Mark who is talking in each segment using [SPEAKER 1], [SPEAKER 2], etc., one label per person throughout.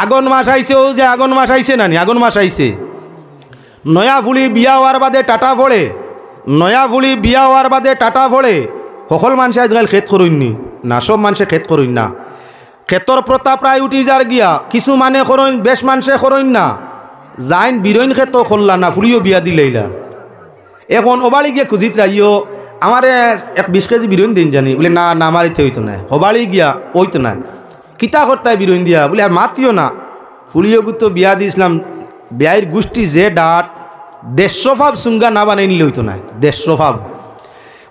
[SPEAKER 1] আগন মাস আইছে, ও যে আগন মাস আইছে নানি, আগন মাস আইছে। নয়া ভুলি বিয়া হওয়ার বাদে টাটা পড়ে, নয়া ভুলি বিয়া হওয়ার বাদে টাটা পড়ে। সকল মানুষে আজকাল খেত করইনি না, সব মানুষে খেত করইন না। ক্ষেতর প্রথা প্রায় উঠি যার গিয়া, কিছু মানে করইন, বেশ মানুষে করইন না। যাইন বিরইন খেত করলা না, ফুলিও বিয়া দিলেইলা। এখন ওবাড়ি গিয়ে খুঁজিত রাইও আমার 20 কেজি বিরইন দিন জানি, বলে না না আমার ইতে হইতো না। হবাড়ি গিয়া ওইতো না, কিতা করতায় বিরইন দিয়া, বলে আর মাতিও না। ফুলিও গুতো বিয়া দিয়েছিলাম, বিয়ের গোষ্ঠী যে ডাট 150 ভাব সুঙ্গা না বানাই নিলে হইতো না। 150 ভাব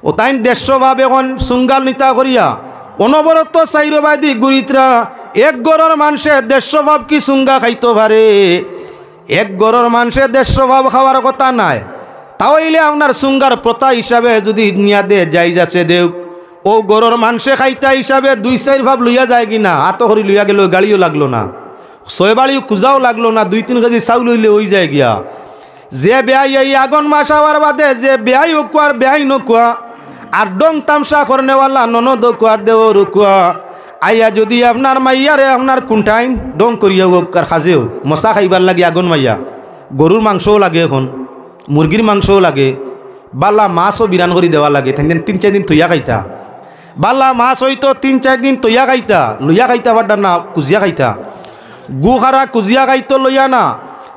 [SPEAKER 1] ও তাই 150 ভাব এখন সুঙ্গাল নিতা করিয়া অনবরত চাইরবাদি গুরিতরা এক গড়ের মানুষে 150 ভাব কি সুঙ্গা খাইতে পারে? এক গড়ের মানুষে 150 ভাব খাওয়ার কথা নাই। তাহলে আপনার সুঙ্গার প্রথা হিসাবে যদি নিয়া দে যাই যাচ্ছে দেউ, ও গড়ের মানুষে খাইতা হিসাবে 2-4 ভাব লইয়া যায় কিনা, আত করি লইয়া গেল, গাড়িও লাগলো না, ছয়বাড়িও কুজাও লাগলো না, 2-3 কেজি চাউল হইলে ওই যায় গিয়া। যে বেয়াই এই আগন মাস হওয়ার বাদে যে বেয়াই ওকুয়ার বেয়াই নকুয়া, আর ডং তামসা করনেওয়ালা ননদ কুয়ার দেও রুকুয়া আইয়া যদি আপনার মাইয়ারে আপনার কোনটাইম ডং করিয়া আর খাজেও মশা খাইবার লাগে আগুন মাইয়া, গরুর মাংসও লাগে, এখন মুরগির মাংসও লাগে, বালা মাছও বিরান করে দেওয়া লাগে, 3-4 দিন তৈয়া খাইতা। বালা মাছ হইতো 3-4 দিন তৈয়া খাইতা, লইয়া খাইতা বাড্ডা না কুজিয়া খাইতা। গু খারা কুজিয়া খাইতো লইয়া না।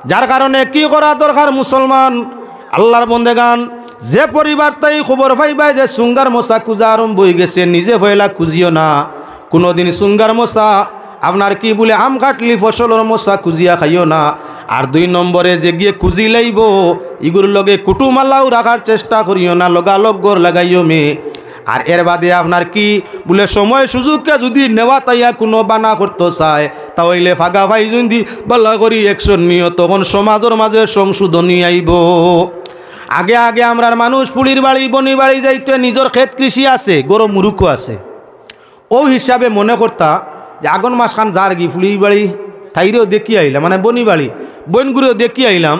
[SPEAKER 1] যার কারণে কি করা দরকার মুসলমান আল্লাহর বন্দেগান, যে পরিবার তাই খবর পাইবাই যে সুঙ্গার মশা কুজা আরম্ভ হয়ে গেছে, নিজে ভয়লা কুজিও না কোনোদিন। সুঙ্গার মশা আপনার কি বলে আম কাটলি ফসলের মশা কুজিয়া খাইও না। আর 2 নম্বরে যে গিয়ে কুজি লাইব ইগুর লগে কুটুমালাও রাখার চেষ্টা করিও না, লগালগ গড় লাগাইও মে। আর এর বাদে আপনার কি বলে সময় সুযোগকে যদি নেওয়া তাইয়া কোনো বানা করতে চায়, তাহলে ফাগা ভাই যদি বলা করি অ্যাকশন নিও, তখন সমাজের মাঝে সংশোধনী আইব। আগে আগে আমরার মানুষ পুলির বাড়ি বনি বাড়ি যাইতে, নিজের ক্ষেত কৃষি আছে, গরু মুরুক্ষ আছে, ও হিসাবে মনে করতা যে আগন মাস খান যার গি ফুলির বাড়ি থাইরেও দেখি আইলাম, মানে বনি বাড়ি বনগুড়িও দেখি আইলাম।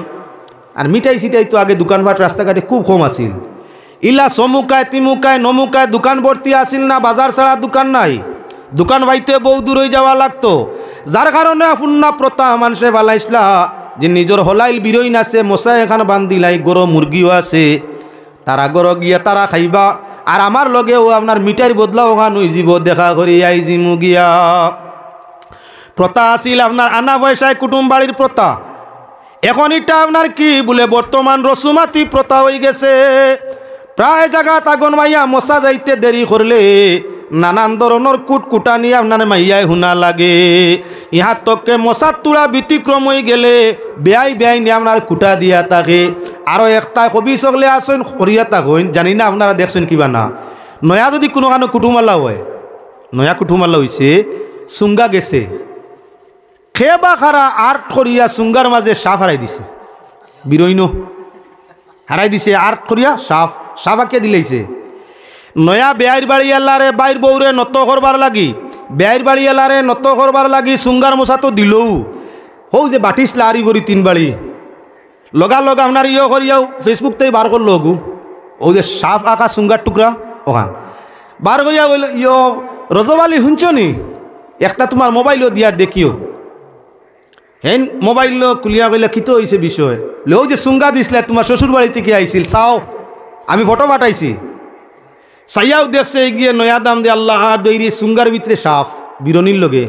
[SPEAKER 1] আর মিঠাই সিটাই তো আগে দোকানপাট রাস্তাঘাটে খুব কম আছিল, ইলা সমুকায় তিমুকায় নমুকায় দোকান ভর্তি আসিল না, বাজার ছাড়া দোকান নাই, দোকান বাইতে বহু দূর হয়ে যাওয়া লাগতো। যার কারণে পুন্না প্রথা মানুষে বালাইসলা যে নিজের হলাইল বিরইন আছে, মশাই এখান বান্ধিলাই, গরু মুরগিও আছে, তারা গরু গিয়া তারা খাইবা। আর আমার লগেও আপনার মিঠাইয়ের বদলা ওখান হয়ে যাব, দেখা করি আইজি মুগিয়া। প্রথা আসিল আপনার আনা পয়সায় কুটুম বাড়ির প্রথা, এখন এটা আপনার কি বলে বর্তমান রসুমাতি প্রথা হয়ে গেছে। প্রায় জায়গাত আগুন মাইয়া মশা যাইতে দেরি করলে নানান ধরনের কুটকুটানি আপনার মাইয়ায় শুনা লাগে। ইহার তককে মশার তুলা ব্যতিক্রম হয়ে গেলে বেআই বেআই নিয়ে আপনার কুটা দিয়া থাকে। আরও একটা কবি সকলে আসেন করিয়া থাকেন, জানি না আপনারা দেখছেন কিবা না। নয়া যদি কোনো কারণে কুটুমালা হয়, নয়া কুটুমালা হয়েছে, সুঙ্গা গেছে, খেবা খারা আর্ট করিয়া সুঙ্গার মাঝে সাপ হারাই দিছে, বিরইন হারাই দিছে, আর্ট করিয়া সাপ সাপাকে দিলাইছে। নয়া বেআইর বাড়ি এলারে বাইর বউরে নত করবার লাগি, বেআইর বাড়ি এলারে নত করবার লাগি সুঙ্গার মশা তো দিলও, হৌ যে বাটিসলা আরি বড়ি 3 বাড়ি লগা লগ আপনার ইয়ে করিয়াও ফেসবুক থেকে বার করলো গু, ও যে সাপ আঁকা সুঙ্গার টুকরা ওখান বার করিয়া বলল, ইয় রজবালি শুনছ নি, একটা তোমার মোবাইলও দিয়ার দেখিও। হেন মোবাইল খুলিয়া কইলে কিতো হয়েছে বিষয়, লো যে সুঙ্গা দিছিলে তোমার শ্বশুর বাড়ি থেকে আইছিল, চাও আমি ফটো পাঠাইছি। চাইয়াও দেখছে গিয়ে নয়া দাম দে আল্লাহ দৈরি সুঙ্গার ভিতরে সাপ বিরনির লগে,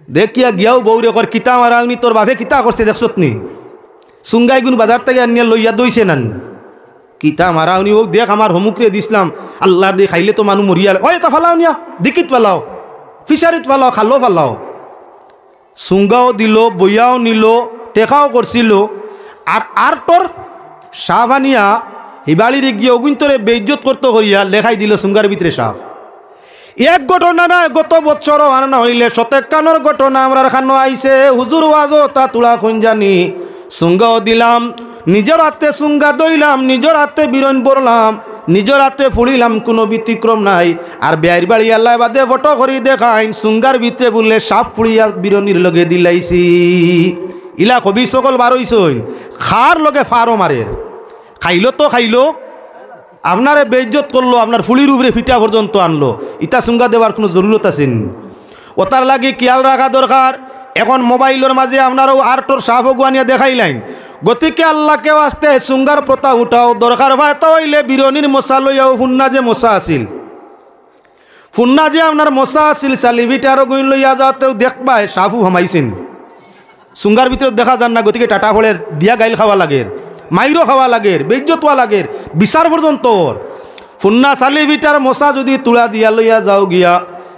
[SPEAKER 1] দেখিয়া গিয়াও বৌরে কর কিতা মারাউনি, তোর বাপে কিতা করছে দেখছত নি, সুঙ্গাই গুন বাজার থেকে আনিয়া লইয়া দইছে নান, কিতা মারাউনি, ও দেখ আমার হমুকরে দিছিলাম, আল্লাহ দিয়ে খাইলে তো মানুষ মরিয়া, ওই এটা ফালাও নিয়া দিকিত ফালাও, ফিশারিত ফালাও, খালো ফালাও। সুঙ্গাও দিল, বইয়াও নিল, টেকাও করছিল। আর আর্টর সাপ আনিয়া হিবাড়ির গিয়ে অগুন্তরে বেইজ্জত করতে করিয়া লেখাই দিল সুঙ্গার ভিতরে সাপ। এক ঘটনা না, গত বছরও আর না হইলে 71 ঘটনা আমরা খানো আইছে, হুজুর ওয়াজও তা তুলা খুন জানি। সুঙ্গাও দিলাম, নিজের হাতে সুঙ্গা দইলাম, নিজের হাতে বিরন পড়লাম, নিজের হাতে ফুড়িলাম, কোনো ব্যতিক্রম নাই। আর বেআইর বাড়ি আল্লাহ বাদে ফটো করি দেখাইন সুঙ্গার ভিতরে বললে সাপ ফুড়িয়া বিরনির লগে দিলাইছি। ইলা কবি সকল বারইছইন, খার লগে ফারও মারে, খাইলো তো খাইলো, আপনারে বেইজ্জত করলো, আপনার ফুলির উপরে ফিটা পর্যন্ত আনলো, ইটা সুঙ্গা দেওয়ার কোনো জরুরত আছে? ওটার লাগে খেয়াল রাখা দরকার। এখন মোবাইলের মাঝে আপনারাও আর্টর সাহ গুয়ানিয়া দেখাইলেন। গতিকে আল্লাহকে আসতে সুঙ্গার প্রথা উঠাও, দরকার হয় তা হইলে বিরনির মশা লইয়াও ফুন্না যে মশা আছিল, ফুন্না যে আপনার মশা আছিল সালিভিটারও গুণ লইয়া যাওয়াতেও দেখবায় সাফু হামাইছেন। সুঙ্গার ভিতরে দেখা যান না। গতিকে টাটা ফলের দিয়া গাইল খাওয়া লাগে, মাইরও খাওয়া লাগে, বেজ্জতোয়া লাগে, বিচার পর্যন্ত। ফুন্না সালিভিটার মশা যদি তুলা দিয়া লইয়া যাও গিয়া,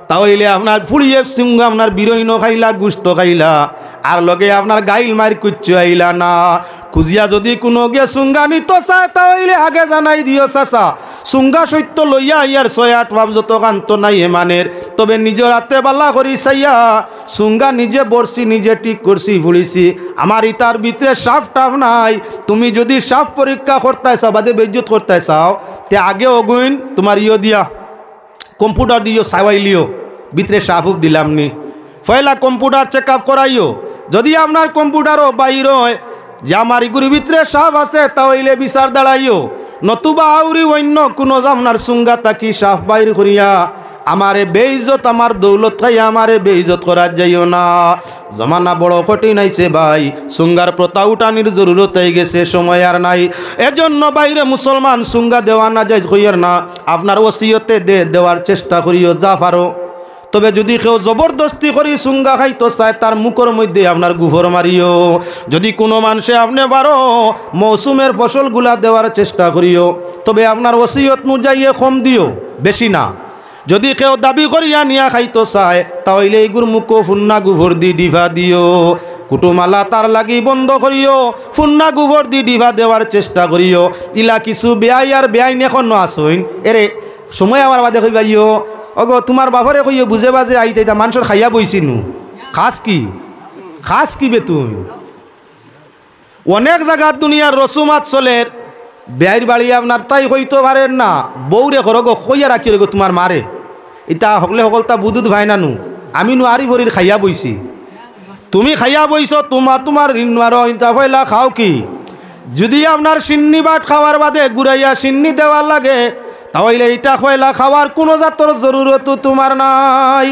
[SPEAKER 1] তাহলে আপনার ফুড়িয়ে সুঙ্গা আপনার বিরইন খাইলা, গুস্ত খাইলা, আর লগে আপনার গাইল মার কুচ্ছু আইলা না। খুঁজিয়া যদি কোনো গিয়ে সুঙ্গা নিত চায়, তাহলে আগে জানাই দিও চাচা, সুঙ্গা সত্য লইয়া ইয়ার 6-8 ভাব যত কান্ত নাই এমানের। তবে নিজের হাতে বালা করি চাইয়া সুঙ্গা নিজে বরছি, নিজে ঠিক করছি, ফুড়িছি, আমার ইতার ভিতরে সাপ টাপ নাই। তুমি যদি সাপ পরীক্ষা করতে চাও, বাদে বেজ্জত করতে চাও, তে আগে অগুইন তোমার ইয়ে দিয়া কম্পিউটার দিও, সাওয়াইলিও, ভিতরে সাফুক দিলাম নি, পয়লা কম্পিউটার চেক আপ করাইও। যদি আপনার কম্পিউটারও বাইর হয় যে আমার ইগুরির ভিতরে সাপ আছে, তাহলে বিচার দাঁড়াইও। নতুবা আউরি অন্য কোনো আপনার সুঙ্গা তাকি সাপ বাইর করিয়া আমারে বেইজত, আমার দৌলত খাইয়া আমারে বেইজত করা যাইও না। জমানা বড় কঠিন আইছে ভাই, সুঙ্গার প্রথা উঠানির জরুরত হয়ে গেছে, সময় আর নাই। এজন্য বাইরে মুসলমান সুঙ্গা দেওয়া না যায় কইয়ার না, আপনার ওসিয়তে দেওয়ার চেষ্টা করিও যা পারো। তবে যদি কেউ জবরদস্তি করি সুঙ্গা খাইতো চায়, তার মুখের মধ্যে আপনার গুফর মারিও। যদি কোনো মানুষে আপনি পারো মৌসুমের ফসলগুলা দেওয়ার চেষ্টা করিও, তবে আপনার ওসিয়ত অনুযায়ী কম দিও, বেশি না। যদি কেউ দাবি করিয়া নিয়া খাইতো চায়, তাহলে এইগুর মুখো ফুন্না গুফর দি ডিভা দিও। কুটুমালা তার লাগি বন্ধ করিও, ফুন্না গুফর দি ডিভা দেওয়ার চেষ্টা করিও। ইলা কিছু বেআই আর বেআইন এখনো আসইন, এরে সময় আমার বাদে কইবাইও, অগো তোমার বাপরে কইও বুঝে বাজে আইতে মানুষের খাইয়া বইছিনু, খাস কি বে তুমি। অনেক জায়গার দুনিয়ার রসুমাত চলের, বেআইর বাড়ি আপনার তাই হইতে পারেন না, বউরে করো গো কইয়া রাখি গো তোমার মারে, ইতা সকলে সকলতা বুধুত ভাই নানু, আমি নো আরি ভরির খাইয়া বইছি, তুমি খাইয়া বইছ, তোমার ঋণ মারো, ইতা পয়লা খাও কি। যদি আপনার সিন্নি বাট খাওয়ার বাদে গুড়াইয়া সিন্নি দেওয়ার লাগে, তাহলে এটা পয়লা খাওয়ার কোনো জাতর জরুরত তোমার নাই।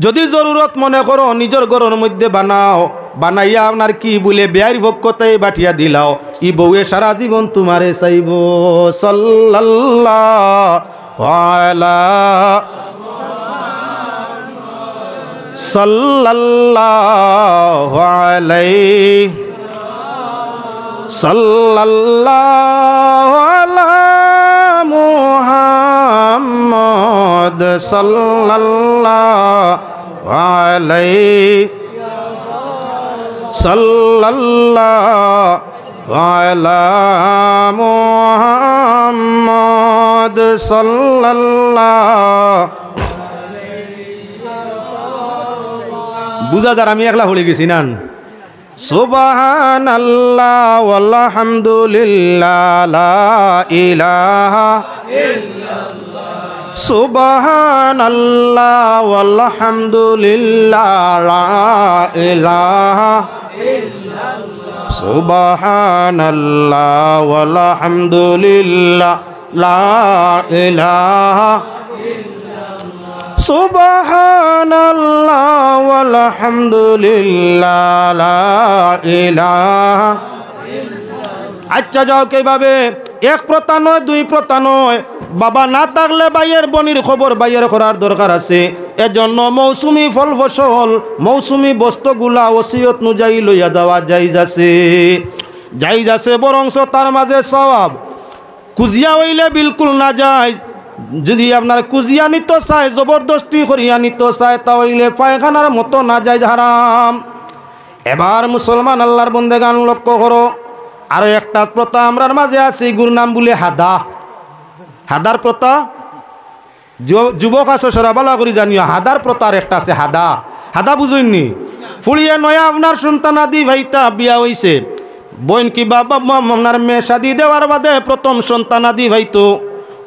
[SPEAKER 1] যদি জরুরত মনে করো নিজের ঘরের মধ্যে বানাও, বানাইয়া আপনার কি বলে বেয়ার ভক্ষতে বাঠিয়া দিলাও, ই বউয়ে সারা জীবন তোমারে চাইব। সাল্লাল্লাহু আলাইহি মুহাম্মদ সাল্লাল্লাহু আলাইহি মুহাম্মদ সাল্লাল্লাহু। বুঝা যার আমি একলা হয়ে গেছি না। সুবহানাল্লাহ ওয়ালহামদুলিল্লাহ লা ইলাহা ইল্লাল্লাহ, সুবহানাল্লাহ ওয়ালহামদুলিল্লাহ লা ইলাহা ইল্লাল্লাহ, সুবহানাল্লাহ ওয়ালহামদুলিল্লাহ লা ইলাহা সুবহানাল্লাহ ওয়ালহামদুলিল্লাহ লা ইলাহা। আচ্ছা যাও কিভাবে এক প্রথা নয়, দুই প্রথা নয়, বাবা না থাকলে বাইয়ের বনির খবর বাইয়ের করার দরকার আছে। এজন্য মৌসুমি ফল ফসল, মৌসুমি বস্তুগুলা ওসিয়ত অনুযায়ী লইয়া যাওয়া যাইজ আছে, বরংস তার মাঝে সওয়াব। কুজিয়া হইলে বিলকুল না যায়। যদি আপনার কুজিয়া নিতে চায়, জবরদস্তি করিয়া নিতে চায়, তাহলে পায়খানার মতো না যায়, হারাম। এবার মুসলমান আল্লাহর বন্দেগান লক্ষ্য করো, আরো একটা প্রথা আমরার মাঝে আছে, গুর নাম বলে হাদার প্রথা। যুবক আছে সরাবালা করি জানিও, হাদার প্রথার একটা আছে, হাদা বুঝুননি। ফুড়িয়ে নয়া আপনার সন্তানাদি ভাইতা বিয়া হইছে, বোন কি বাবা আপনার মেয়ে শাদি দেওয়ার বাদে প্রথম সন্তানাদি ভাইতো,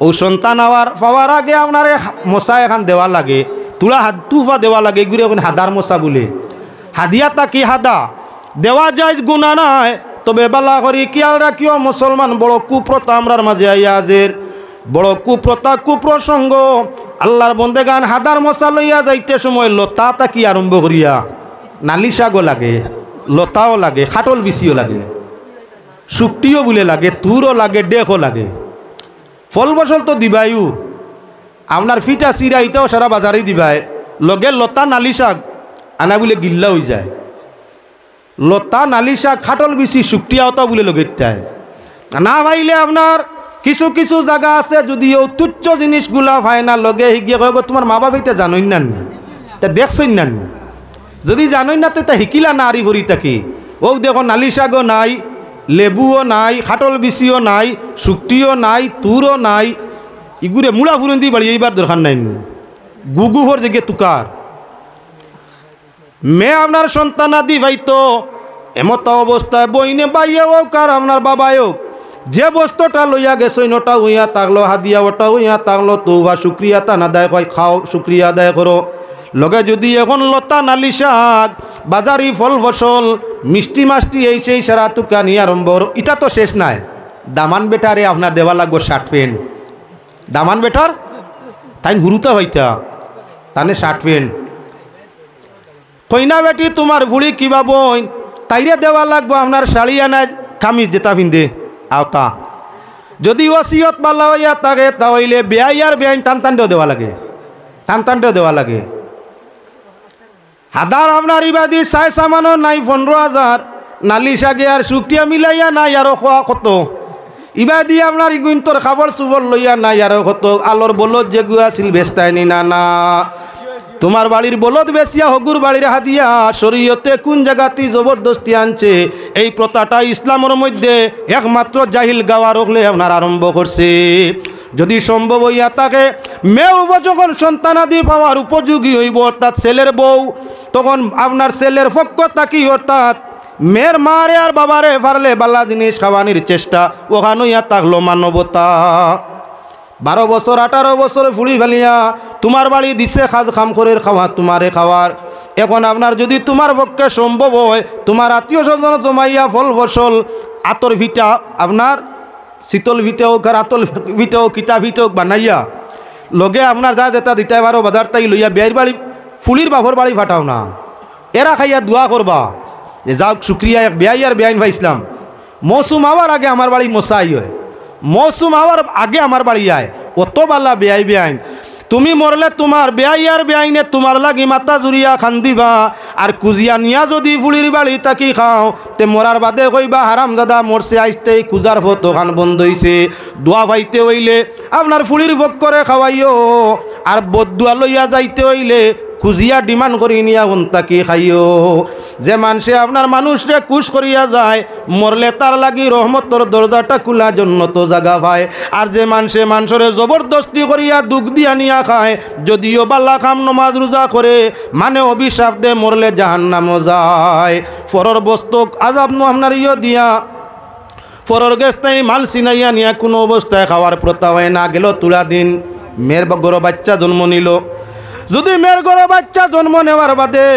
[SPEAKER 1] ও সন্তান পাওয়ার আগে আপনার মশা এখান দেওয়া লাগে, তুফা দেওয়া লাগে, এগুলো এখন হাদার মশা বলে। হাদিয়াটা কি হাদা দেওয়া যায়, গুণা নাই, তবে বালা করি খেয়াল রাখিও মুসলমান বড় কুপ্রথা আমরার মাঝে আইয়াজের, বড় কুপ্রথা কুপ্রসঙ্গ। আল্লাহর বন্দেগান হাদার মশা লইয়া যাইতে সময় লতা তাকি আরম্ভ করিয়া নালি শাকও লাগে, লতাও লাগে, খাটল বিচিও লাগে, শুকটিও বলে লাগে, তুরও লাগে, ডেকও লাগে। ফল ফসল তো দিবাইও, আপনার ফিটা চিরা ইটাও সারা বাজারেই দিবাই, লগে লতা নালি শাক আনা বলে গিল্লা হয়ে যায়। লতা নালি শাক খাটল বিচি শুকটিয়াওটা বলে লগে তাই না ভাইলে আপনার কিছু কিছু জায়গা আছে যদিও তুচ্ছ জিনিসগুলা হয় না লগে শিখিয়ে কয় তোমার মা বাবাইতে জানই না তা দেখছই না, যদি জানই না তো তা শিকিলা না আরি ভরি থাকি। ও দেখো নালি শাকও নাই, লেবুও নাই, খাটল বিচিও নাই, শুকটিও নাই, তুরও নাই, ইগুরে মুড়া ফুরন দিয়ে বাড়ি এইবার দরকার নাই। গুগুহর জেগে তুকার মেয়ে আপনার সন্তানাদি ভাইতো এমত অবস্থায় বইনে বাইয়া হোক আর আপনার বাবাই হোক যে বস্তুটা লইয়া গেছই ওটা হইয়া থাকলো, হাদিয়া ওটা হইয়া থাকলো, তো বা শুক্রিয়া তা না দেয় কয় খাও, শুক্রিয়া আদায় করো। লগে যদি এখন লতা নালি শাক বাজারি ফল ফসল মিষ্টি মাষ্টি এই সেই সারা তুকানি আরম্ভ, এটা তো শেষ নাই। দামান বেটারে আপনার দেওয়া লাগবো শার্ট প্যান্ট, দামান বেটার তাই হুরুতা হইতা তানে শার্ট প্যান্ট। কইনা বেটি তোমার ভুড়ি কিবা বই তাইরে দেওয়া লাগবো আপনার শাড়ি আনায় কামিজ যেটা পিন্ধে আওতা। যদি ওসিয়ত পালা হইয়া থাকে তাহলে বেআই আর বেআইন টান টানটেও দেওয়া লাগে, টান টানটেও দেওয়া লাগে। হাদার আপনার ইবাদি চাই সামানো নাই 15,000, নালি শাকে আর শুকটিয়া মিলাইয়া নাই আরো খোয়া কত, ইবাদি আপনার ইগুন্তর খাবার চুবর লইয়া নাই আরো কত। আলোর বলদ যেগুয়া ছিল বেস্তায়নি না না, তোমার বাড়ির বলদ বেশিয়া হগুর বাড়ির হাদিয়া শরীয়তে কোন জায়গাতে জবরদস্তি আনছে। এই প্রথাটা ইসলামের মধ্যে একমাত্র জাহিল গাওয়া রকলে আপনার আরম্ভ করছে। যদি সম্ভব হইয়া থাকে মেয়েও যখন সন্তানাদি পাওয়ার উপযোগী হইব, অর্থাৎ ছেলের বউ, তখন আপনার ছেলের পক্ষ থাকি অর্থাৎ মেয়ের মারে আর বাবারে পারলে বালা জিনিস খাওয়ানির চেষ্টা, ওখানে হইয়া থাকলো মানবতা। 12 বছর 18 বছরে ফুড়ি ফেলিয়া তোমার বাড়ি দিছে খাজ খাম করে খাওয়া তোমারে খাওয়ার। এখন আপনার যদি তোমার পক্ষে সম্ভব হয় তোমার আত্মীয় স্বজন জমাইয়া ফল ফসল আতর ভিটা আপনার শীতল ভিটে হোক আর আতল ভিটে হোক কিতা ভিটে হোক বানাইয়া লগে আপনার যা যেটা দিতে পারো বাজার তাই লইয়া বিয়ের বাড়ি ফুলির বাভর বাড়ি ফাটাও না, এরা খাইয়া দোয়া করবা যে যাও শুক্রিয়া এক বেআই আর বেআইন ভাইছিলাম। মৌসুম আবার আগে আমার বাড়ি মশাই হয়, মৌসুম আবার আগে আমার বাড়ি আয়, অত বালা বেআই বেআইন। তুমি মরলে তোমার বেআই আর বেআইনে তোমার লাগি মাথা জুড়িয়া খান্দিবা, আর কুজিয়া নিয়া যদি ফুলির বাড়ি তাকি খাও তে মরার বাদে কইবা হারাম দাদা মরছে আইসতে কুজার ফটো খান বন্ধ হইছে। দোয়া পাইতে হইলে আপনার ফুলির ভোগ করে খাওয়াইও, আর বদুয়া লইয়া যাইতে হইলে খুঁজিয়া ডিমান্ড করি নিয়া তাকি খাইও। যে মানুষে আপনার মানুষরে কুশ করিয়া যায় মরলে তার লাগি রহমতর দরজাটা খোলা জন্য তো জায়গা পায়। আর যে মানুষে মানুষরে জবরদস্তি করিয়া দুঃখ দিয়া নিয়া খায়, যদিও বাল্লা খাম নমাজ রোজা করে মানে অভিশাপ দে মরলে জাহান্নামও যায়। পরর বস্তু আজাব নো আপনার দিয়া পরর গেস্তাই মাল সিনাইয়া নিয়া কোনো অবস্থায় খাওয়ার প্রথা হয় না। গেল তুলা দিন মেয়ের গরো বাচ্চা জন্ম নিল, যদি মেয়ের গরো বাচ্চা জন্ম নেওয়ার বাদে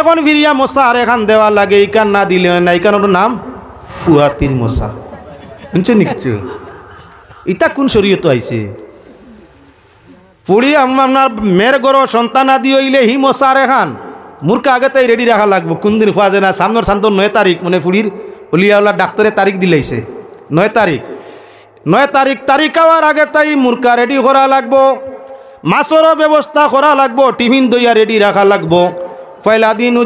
[SPEAKER 1] এখন ফিরিয়া মশা আর এখান দেওয়া লাগে, ইকান না দিলে না, ইকানোর নাম ফুয়াতির মশা। শুনছেন কিছু ইটা কোন শরীয়ত আইছে? পুড়ি আপনার মেয়ের গরো সন্তান আদি হইলে হি মশা আর এখান মূর্খা আগে তাই রেডি রাখা লাগবো। কোন দিন খোয়া যায় না, সামনের শান্ত 9 তারিখ মানে ফুড়ির অলিয়াওয়ালা ডাক্তারে তারিখ দিলাইছে 9 তারিখ, 9 তারিখ তারিখ হওয়ার আগে তাই মূর্খা রেডি করা লাগবো, মাছেরও ব্যবস্থা করা লাগবো, টিফিন দইয়া রেডি রাখা লাগবো। পয়লা দিন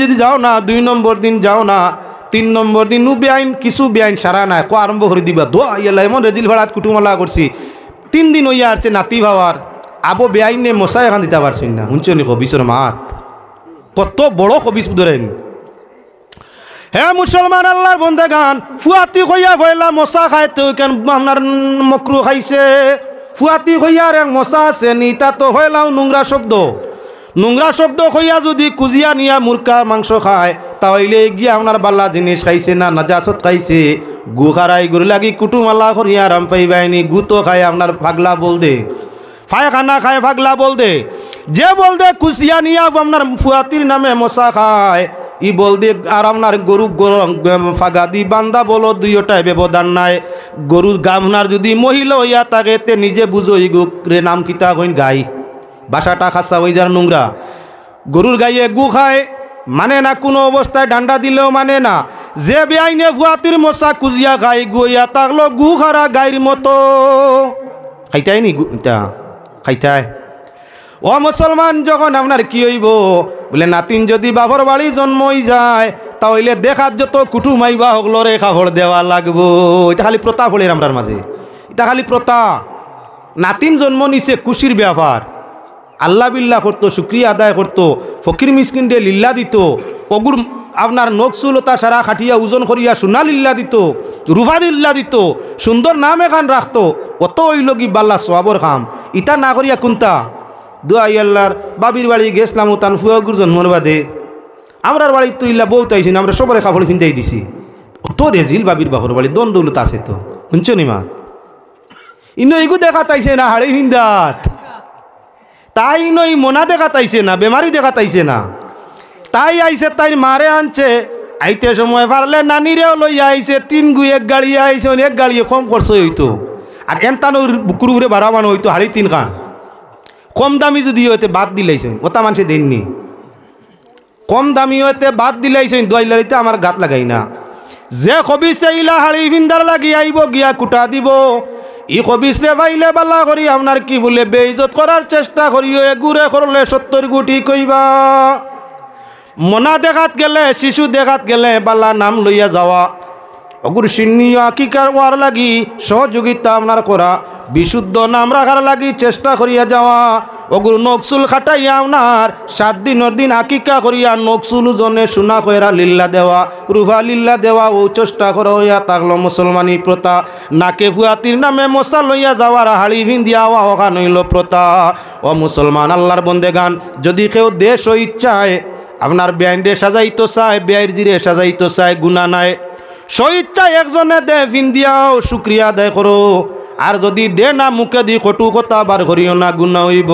[SPEAKER 1] যদি যাও না, 2 নম্বর দিন যাও না, 3 নম্বর দিন বেআইন কিছু বেআইন সারা নাই কো আরম্ভ করে দিবা দোয়া ইয়েলা এমন রেজিল ভাড়াত কুটুমলা করছি। 3 দিন হইয়া আসছে নাতি ভাবার আবো বেআইনে মশা এখান দিতে পারছেন না। শুনছো নি কবিসর মাত কত বড় কবিস ধরেন। হ্যাঁ মুসলমান আল্লাহর বন্দেগান, ফুয়াতি কইয়া পয়লা মশা খায় তো কেন আপনার মকরু খাইছে। ফুয়াতি হইয়ার এক মশা আছে নি, তা তো হইলাও নোংরা শব্দ। নোংরা শব্দ হইয়া যদি কুজিয়া নিয়া মুরকা মাংস খায় তাহলে গিয়া আপনার বাল্লা জিনিস খাইছে না নাজাসত খাইছে। গু খারাই গরু লাগি কুটুমালা করিয়া আরাম পাইবাইনি। গু তো খায় আপনার পাগলা বল দে, পায়খানা খায় পাগলা বল দে। যে বল দে কুচিয়া নিয়া আপনার ফুয়াতির নামে মশা খায়, ই বল দে আর আপনার গরু ফাগা দি বান্দা বলো দুইটাই ব্যবধান নাই। গরু গামনার যদি মহিলা হইয়া থাকে তে নিজে বুঝো ই রে নাম কিতা কইন গাই বাসাটা খাসা হয়ে যার নোংরা। গরুর গাইয়ে গু খায়, মানে না, কোনো অবস্থায় ডান্ডা দিলেও মানে না। যে বেআইনে ভুয়াতির মশা কুজিয়া খাই গুইয়া তাকলো গু খারা গাইর মতো খাইতাই নি গুটা খাইতাই। ও মুসলমান, যখন আপনার কি হইব বলে নাতিন যদি বাবর বাড়ি জন্মই যায় তাহলে দেখার যত কুটুম আইবা হগলরে খাবর দেওয়া লাগবো। এটা খালি প্রতা ফলের আমরার মাঝে, এটা খালি প্রতা। নাতিন জন্ম নিছে খুশির ব্যাপার, আল্লাহ বিল্লাহ করতো, শুক্রিয়া আদায় করতো, ফকির মিসকিন ডে লিল্লা দিত, অগুর আপনার নকসুলতা সারা খাটিয়া ওজন করিয়া সোনা লিল্লা দিত, রুফা লিল্লা দিত, সুন্দর নাম এখান রাখতো, অত হইল কি বাল্লা সোয়াবর খাম। ইটা না করিয়া কোনটা দোয়াই আল্লাহর বাবির বাড়ি গেছিলাম তান ফুয়াগুর জন্মর বাদে আমরার বাড়ি তো ইল্লা বউ তাইছি না, আমরা সবাই খাবার ফিন্দাই দিছি। অত রেজিল বাবির বাহর বাড়ি দণ্ডৌলত আছে তো, শুনছো নি মা? ইনো এগু দেখা তাইছে না হাড়ি ফিন্দাত, তাই নই মোনা দেখা তাইছে না, বেমারি দেখা তাইছে না, তাই আইছে তাই মারে আনছে। আইতে সময় পারলে নানিরেও লইয়া আইছে, 3 গু 1 গাড়ি আইছে, 1 গাড়ি কম খরচ হইতো। আর এনতানো বুকুর উপরে 12 মান হইতো, হাড়ি 3 খান। কম দামি যদি হইতে বাদ দিলাইছেন, ওটা মানুষে দেননি। কম দামি হইতে বাদ দিলাইছেন, দোয়াইলাইতে আমার গাত লাগাই না। যে খবিস চাইলা হাড়ি ফিন্দার লাগি আইব গিয়া কুটা দিব, ই খবিস রে পাইলে বালা করি আপনার কি বলে বেইজত করার চেষ্টা করিও। এগুরে করলে 70 গুটি কইবা। মনা দেখাত গেলে, শিশু দেখাত গেলে বালা নাম লইয়া যাওয়া, অগুর সিন্নিয়া আকিকার ওয়ার লাগি সহযোগিতা আপনার করা, বিশুদ্ধ নাম রাখার লাগি চেষ্টা করিয়া যাওয়া। অগুর নকসুল খাটাইয়া আপনার 7 দিনের দিন আকিকা করিয়া নকসুল জনে সোনা কইরা লিল্লা দেওয়া, রুফা লিল্লা দেওয়া, ও চেষ্টা করা হইয়া থাকলো মুসলমানি প্রথা। নাকে ফুয়াতির নামে মশা লইয়া যাওয়ার হাড়ি ভিন্দিয়া ওখান হইল প্রথা। ও মুসলমান আল্লাহর বন্দেগান, যদি কেউ দেশ ও ইচ্ছায় আপনার বেআইনরে সাজাইতো চায়, বেআইর জিরে সাজাইতো চায়, গুণা নাই। স্বইচ্ছায় একজনে দে ভিন্দিয়াও শুক্রিয়া আদায় করো, আর যদি দে না মুখে দি কটু কথা বার করিও না, গুণা হইব।